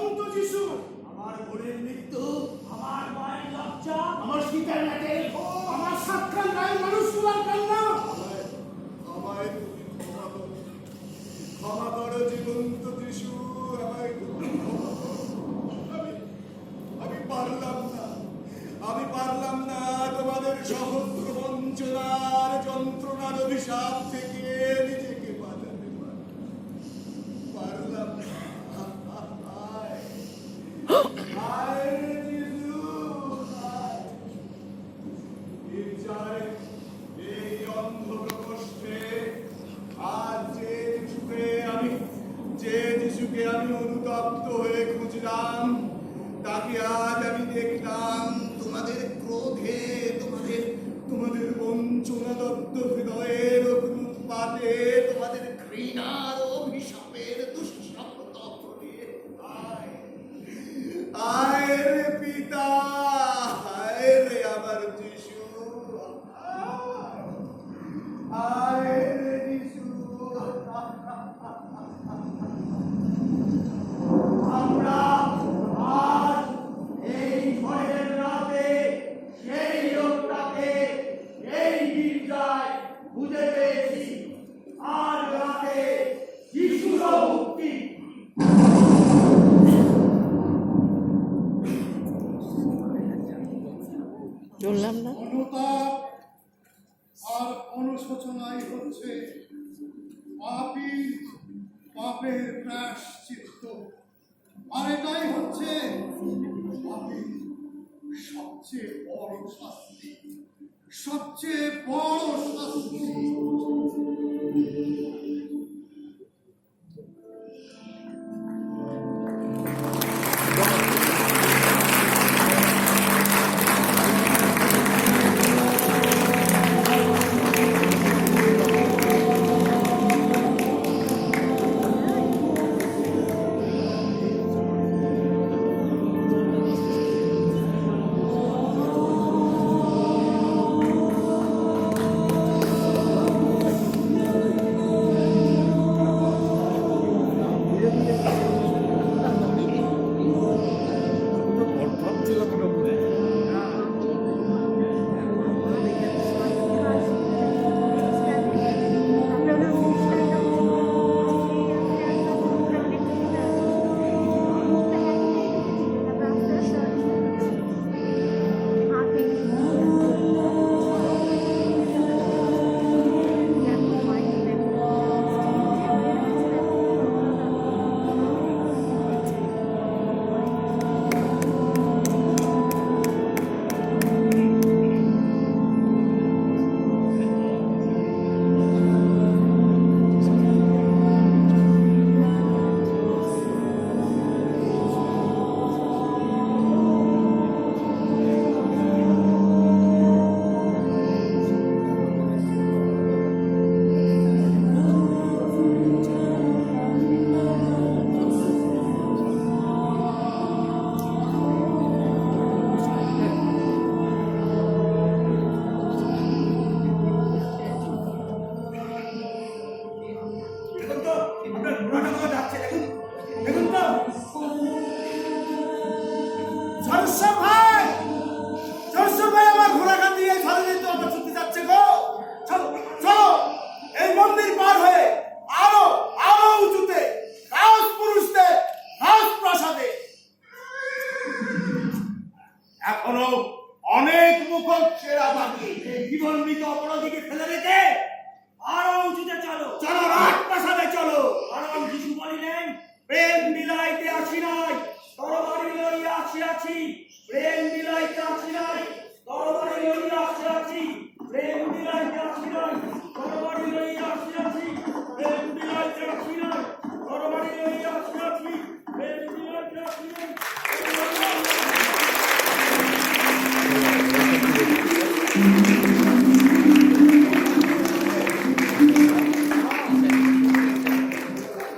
জীবন্ত যিশু, আমার বোনের মৃত্যু, আমার মায়ের লজ্জা, আমার সীতার নাটে, আমার সাক্ষাৎ গায়ে মানুষগুলার কান্না, আমায় তুমি ক্ষমা করো জীবন্ত যিশু, আমায় তুমি ক্ষমা করো। আমি পারলাম না তোমাদের সহস্র বঞ্চনার যন্ত্রণার অভিশাপ থেকে নিজেকে বাঁচাতে পারলাম না। এই অন্ধ প্রকোষ্ঠে আজ যে যিশুকে আমি অনুতপ্ত হয়ে খুঁজলাম, তাকে আজ আমি দেখলাম তোমাদের ক্রোধে, তোমাদের বঞ্চনাদত্ত হৃদয়ের উৎপাতে, তোমাদের ঘৃণার অভিশাপের দুঃস্বপ্ন নিয়ে আয় রে পিতা, আয় রে আমার যিশু, আয় রে যিশু। আমরা আজ এই ঝড়ের রাতে সেই লোকটাকে এই গির্জায় খুঁজে পেয়েছি। আর রাতে যিশুর মুক্তি। চললাম না। অনুতাপ আর অনুশোচনাই হচ্ছে পাপের প্রায়শ্চিত্ত, আর এটাই হচ্ছে পাপের সবচেয়ে বড় শাস্তি, সবচেয়ে বড় শাস্তি। এখনো অনেক মুখচ্ছেরা বাকি। জীবন মৃত অপরাধীকে ফেলে রেখে